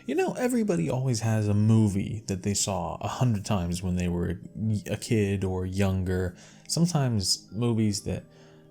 You know, everybody always has a movie that they saw 100 times when they were a kid or younger. Sometimes movies that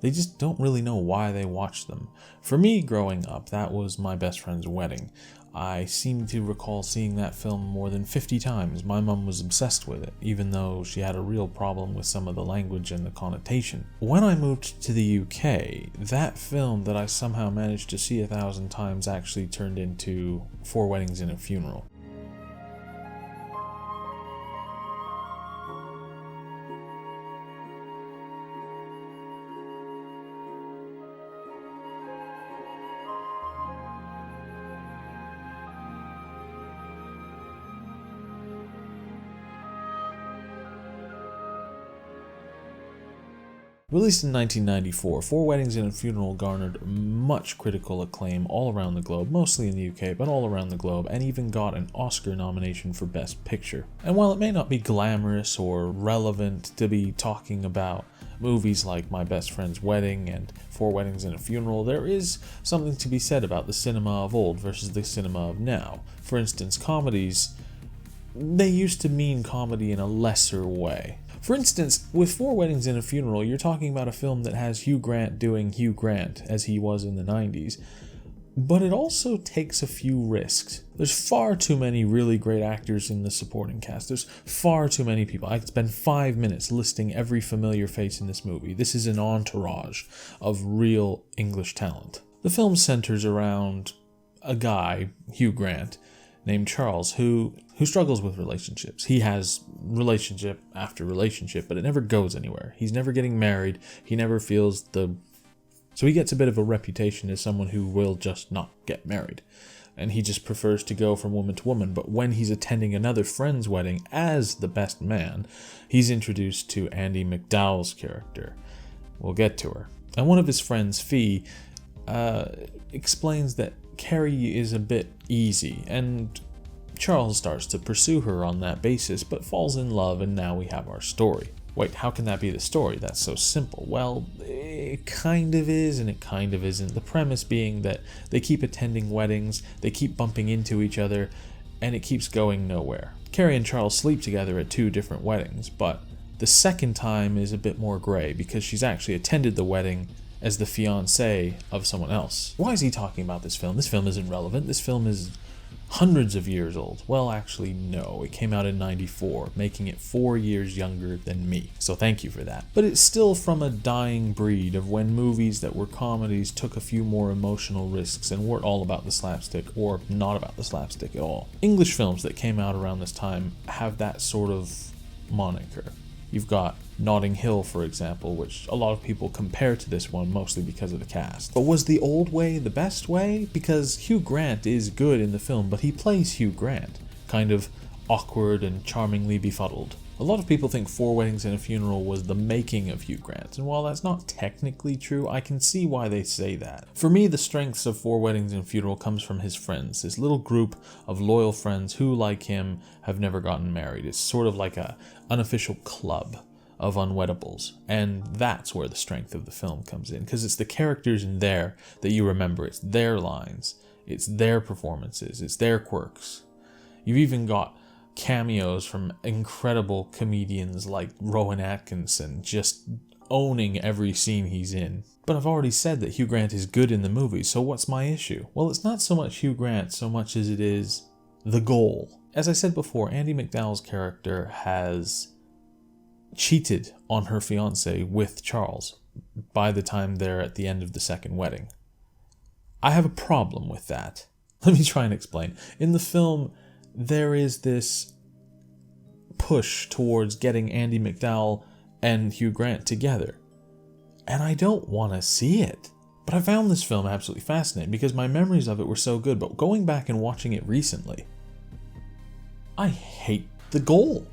they just don't really know why they watched them. For me, growing up, that was My Best Friend's Wedding. I seem to recall seeing that film more than 50 times. My mum was obsessed with it, even though she had a real problem with some of the language and the connotation. When I moved to the UK, that film that I somehow managed to see 1,000 times actually turned into Four Weddings and a Funeral. Released in 1994, Four Weddings and a Funeral garnered much critical acclaim all around the globe, mostly in the UK, but all around the globe, and even got an Oscar nomination for Best Picture. And while it may not be glamorous or relevant to be talking about movies like My Best Friend's Wedding and Four Weddings and a Funeral, there is something to be said about the cinema of old versus the cinema of now. For instance, comedies, they used to mean comedy in a lesser way. For instance, with Four Weddings and a Funeral, you're talking about a film that has Hugh Grant doing Hugh Grant, as he was in the 90s, but it also takes a few risks. There's far too many really great actors in the supporting cast. There's far too many people. I could spend 5 minutes listing every familiar face in this movie. This is an entourage of real English talent. The film centers around a guy, Hugh Grant, named Charles, who struggles with relationships. He has relationship after relationship, but it never goes anywhere. He's never getting married. He never feels So he gets a bit of a reputation as someone who will just not get married. And he just prefers to go from woman to woman. But when he's attending another friend's wedding as the best man, he's introduced to Andie MacDowell's character. We'll get to her. And one of his friends, Fee, explains that Carrie is a bit easy, and Charles starts to pursue her on that basis, but falls in love, and now we have our story. Wait, how can that be the story? That's so simple. Well, it kind of is, and it kind of isn't. The premise being that they keep attending weddings, they keep bumping into each other, and it keeps going nowhere. Carrie and Charles sleep together at 2 different weddings, but the second time is a bit more gray, because she's actually attended the wedding as the fiancé of someone else. Why is he talking about this film? This film isn't relevant. This film is hundreds of years old. Well, actually, no. It came out in 94, making it 4 years younger than me. So thank you for that. But it's still from a dying breed of when movies that were comedies took a few more emotional risks and weren't all about the slapstick or not about the slapstick at all. English films that came out around this time have that sort of moniker. You've got Notting Hill, for example, which a lot of people compare to this one mostly because of the cast. But was the old way the best way? Because Hugh Grant is good in the film, but he plays Hugh Grant, kind of awkward and charmingly befuddled. A lot of people think Four Weddings and a Funeral was the making of Hugh Grant, and while that's not technically true, I can see why they say that. For me, the strengths of Four Weddings and a Funeral comes from his friends, his little group of loyal friends who, like him, have never gotten married. It's sort of like an unofficial club of unweddables, and that's where the strength of the film comes in, because it's the characters in there that you remember. It's their lines, it's their performances, it's their quirks. You've even got cameos from incredible comedians like Rowan Atkinson just owning every scene he's in. But I've already said that Hugh Grant is good in the movie, so what's my issue? Well, it's not so much Hugh Grant so much as it is the goal. As I said before, Andie MacDowell's character has cheated on her fiancé with Charles by the time they're at the end of the second wedding. I have a problem with that. Let me try and explain. In the film, there is this push towards getting Andie MacDowell and Hugh Grant together, and I don't want to see it. But I found this film absolutely fascinating because my memories of it were so good, but going back and watching it recently, I hate the goal.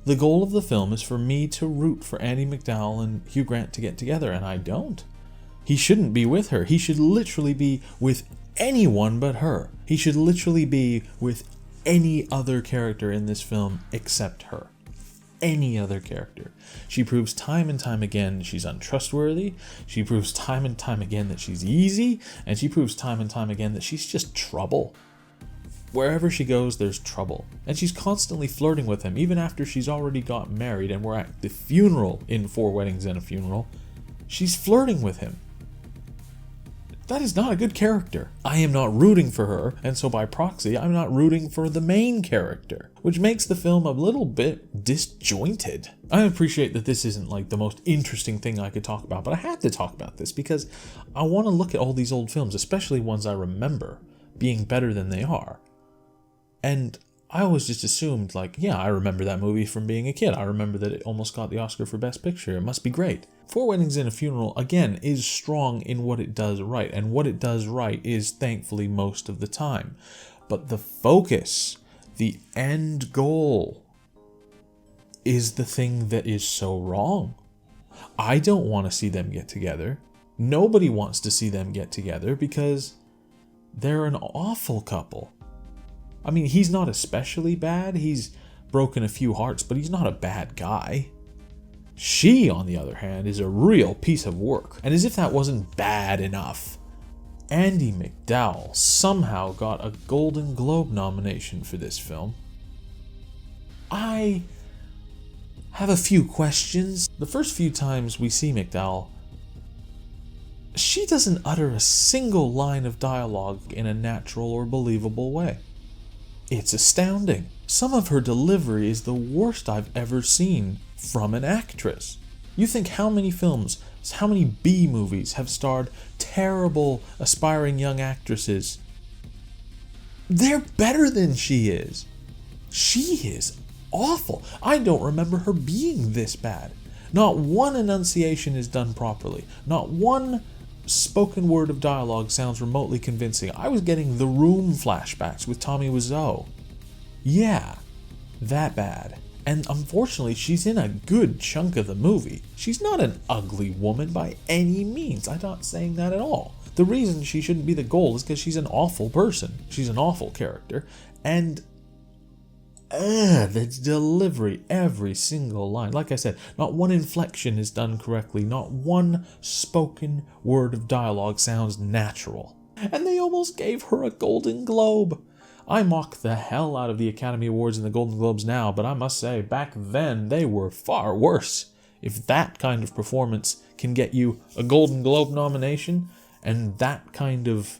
The goal of the film is for me to root for Andie MacDowell and Hugh Grant to get together, and I don't. He shouldn't be with her. He should literally be with anyone but her. He should literally be with any other character in this film except her. Any other character. She proves time and time again she's untrustworthy. She proves time and time again that she's easy. And she proves time and time again that she's just trouble. Wherever she goes, there's trouble. And she's constantly flirting with him, even after she's already got married and we're at the funeral in Four Weddings and a Funeral. She's flirting with him. That is not a good character. I am not rooting for her, and so by proxy, I'm not rooting for the main character, which makes the film a little bit disjointed. I appreciate that this isn't like the most interesting thing I could talk about, but I had to talk about this because I want to look at all these old films, especially ones I remember, being better than they are. And I always just assumed, like, yeah, I remember that movie from being a kid. I remember that it almost got the Oscar for Best Picture. It must be great. Four Weddings and a Funeral, again, is strong in what it does right. And what it does right is, thankfully, most of the time. But the focus, the end goal, is the thing that is so wrong. I don't want to see them get together. Nobody wants to see them get together because they're an awful couple. I mean, he's not especially bad. He's broken a few hearts, but he's not a bad guy. She, on the other hand, is a real piece of work. And as if that wasn't bad enough, Andie MacDowell somehow got a Golden Globe nomination for this film. I have a few questions. The first few times we see MacDowell, she doesn't utter a single line of dialogue in a natural or believable way. It's astounding. Some of her delivery is the worst I've ever seen from an actress. You think how many films, how many B movies have starred terrible, aspiring young actresses? They're better than she is. She is awful. I don't remember her being this bad. Not one enunciation is done properly. Not one spoken word of dialogue sounds remotely convincing. I was getting The Room flashbacks with Tommy Wiseau. Yeah, that bad. And unfortunately, she's in a good chunk of the movie. She's not an ugly woman by any means. I'm not saying that at all. The reason she shouldn't be the goal is because she's an awful person. She's an awful character. And the delivery, every single line. Like I said, not one inflection is done correctly. Not one spoken word of dialogue sounds natural. And they almost gave her a Golden Globe. I mock the hell out of the Academy Awards and the Golden Globes now, but I must say, back then, they were far worse. If that kind of performance can get you a Golden Globe nomination, and that kind of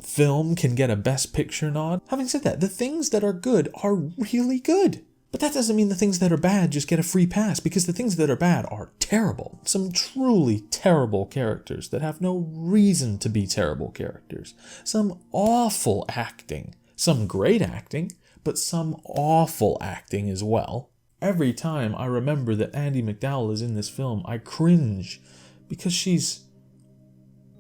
film can get a Best Picture nod. Having said that, the things that are good are really good. But that doesn't mean the things that are bad just get a free pass, because the things that are bad are terrible. Some truly terrible characters that have no reason to be terrible characters. Some awful acting. Some great acting, but some awful acting as well. Every time I remember that Andie MacDowell is in this film, I cringe because she's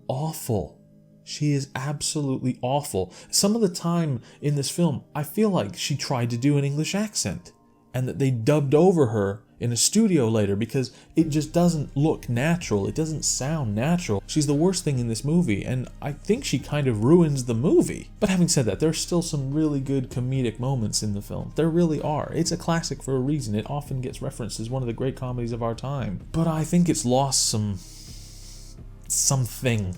awful. She is absolutely awful. Some of the time in this film, I feel like she tried to do an English accent and that they dubbed over her in a studio later because it just doesn't look natural. It doesn't sound natural. She's the worst thing in this movie, and I think she kind of ruins the movie. But having said that, there's still some really good comedic moments in the film. There really are. It's a classic for a reason. It often gets referenced as one of the great comedies of our time. But I think it's lost something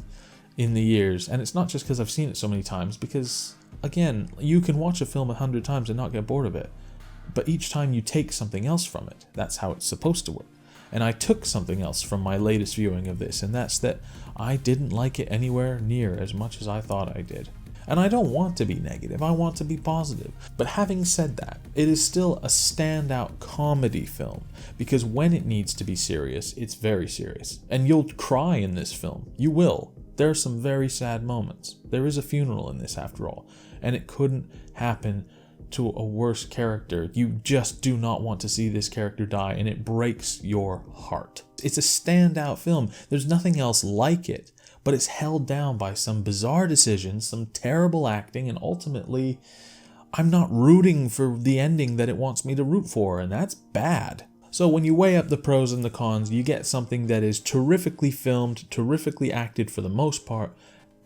in the years, and it's not just because I've seen it so many times, because again, you can watch a film 100 times and not get bored of it, but each time you take something else from it. That's how it's supposed to work. And I took something else from my latest viewing of this, and that's that I didn't like it anywhere near as much as I thought I did. And I don't want to be negative, I want to be positive. But having said that, it is still a standout comedy film, because when it needs to be serious, it's very serious. And you'll cry in this film. You will. There are some very sad moments. There is a funeral in this after all, and it couldn't happen to a worse character. You just do not want to see this character die, and it breaks your heart. It's a standout film. There's nothing else like it, but it's held down by some bizarre decisions, some terrible acting, and ultimately, I'm not rooting for the ending that it wants me to root for, and that's bad. So when you weigh up the pros and the cons, you get something that is terrifically filmed, terrifically acted for the most part,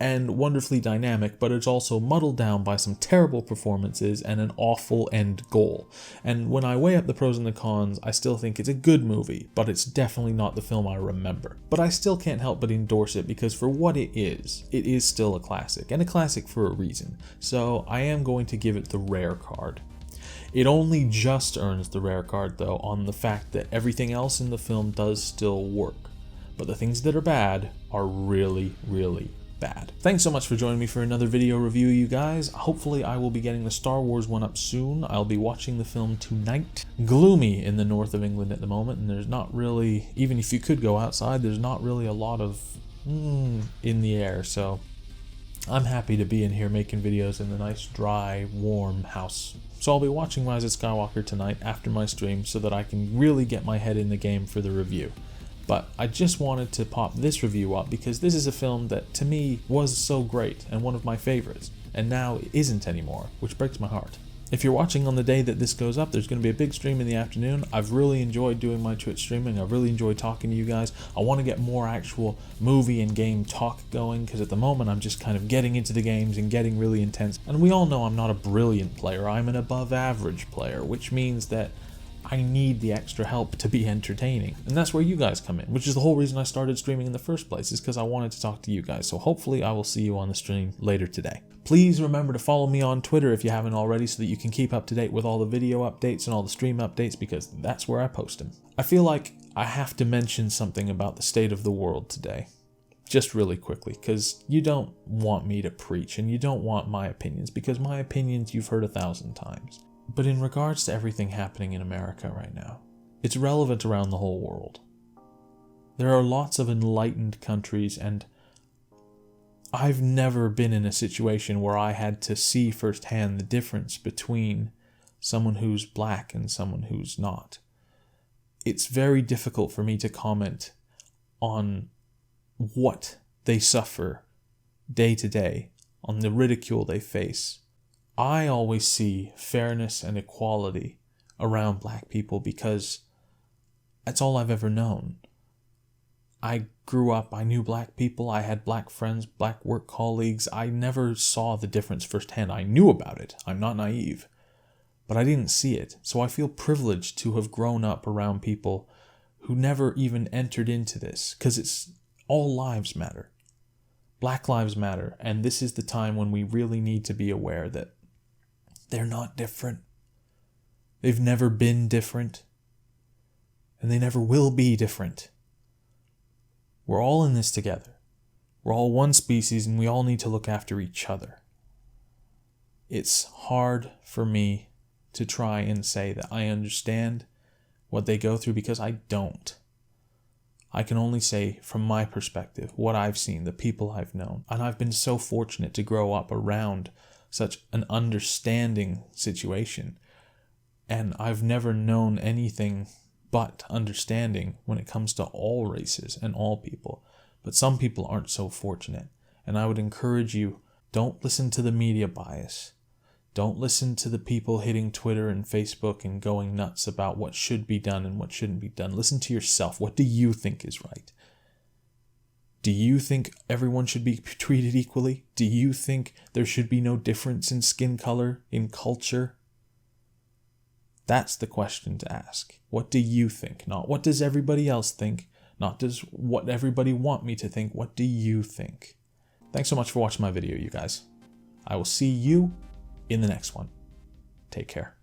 and wonderfully dynamic, but it's also muddled down by some terrible performances and an awful end goal. And when I weigh up the pros and the cons, I still think it's a good movie, but it's definitely not the film I remember. But I still can't help but endorse it because for what it is still a classic, and a classic for a reason. So I am going to give it the rare card. It only just earns the rare card though on the fact that everything else in the film does still work. But the things that are bad are really, really bad. Thanks so much for joining me for another video review, you guys. Hopefully I will be getting the Star Wars one up soon. I'll be watching the film tonight. Gloomy in the north of England at the moment, and there's not really, even if you could go outside, there's not really a lot of in the air, so I'm happy to be in here making videos in the nice, dry, warm house. So I'll be watching Rise of Skywalker tonight after my stream so that I can really get my head in the game for the review. But I just wanted to pop this review up because this is a film that to me was so great and one of my favorites, and now it isn't anymore, which breaks my heart. If you're watching on the day that this goes up, there's going to be a big stream in the afternoon. I've really enjoyed doing my Twitch streaming. I've really enjoyed talking to you guys. I want to get more actual movie and game talk going because at the moment I'm just kind of getting into the games and getting really intense. And we all know I'm not a brilliant player. I'm an above average player, which means that I need the extra help to be entertaining. And that's where you guys come in, which is the whole reason I started streaming in the first place, is because I wanted to talk to you guys. So hopefully I will see you on the stream later today. Please remember to follow me on Twitter if you haven't already so that you can keep up to date with all the video updates and all the stream updates, because that's where I post them. I feel like I have to mention something about the state of the world today, just really quickly, because you don't want me to preach and you don't want my opinions, because my opinions you've heard 1,000 times. But in regards to everything happening in America right now, it's relevant around the whole world. There are lots of enlightened countries, and I've never been in a situation where I had to see firsthand the difference between someone who's black and someone who's not. It's very difficult for me to comment on what they suffer day to day, on the ridicule they face. I always see fairness and equality around black people because that's all I've ever known. I grew up, I knew black people, I had black friends, black work colleagues. I never saw the difference firsthand. I knew about it. I'm not naive. But I didn't see it. So I feel privileged to have grown up around people who never even entered into this, because it's all lives matter. Black lives matter, and this is the time when we really need to be aware that they're not different. They've never been different, and they never will be different. We're all in this together. We're all one species, and we all need to look after each other. It's hard for me to try and say that I understand what they go through, because I don't. I can only say from my perspective, what I've seen, the people I've known. And I've been so fortunate to grow up around such an understanding situation. And I've never known anything but understanding when it comes to all races and all people. But some people aren't so fortunate. And I would encourage you, don't listen to the media bias. Don't listen to the people hitting Twitter and Facebook and going nuts about what should be done and what shouldn't be done. Listen to yourself. What do you think is right? Do you think everyone should be treated equally? Do you think there should be no difference in skin color, in culture? That's the question to ask. What do you think? Not what does everybody else think? Not does what everybody want me to think. What do you think? Thanks so much for watching my video, you guys. I will see you in the next one. Take care.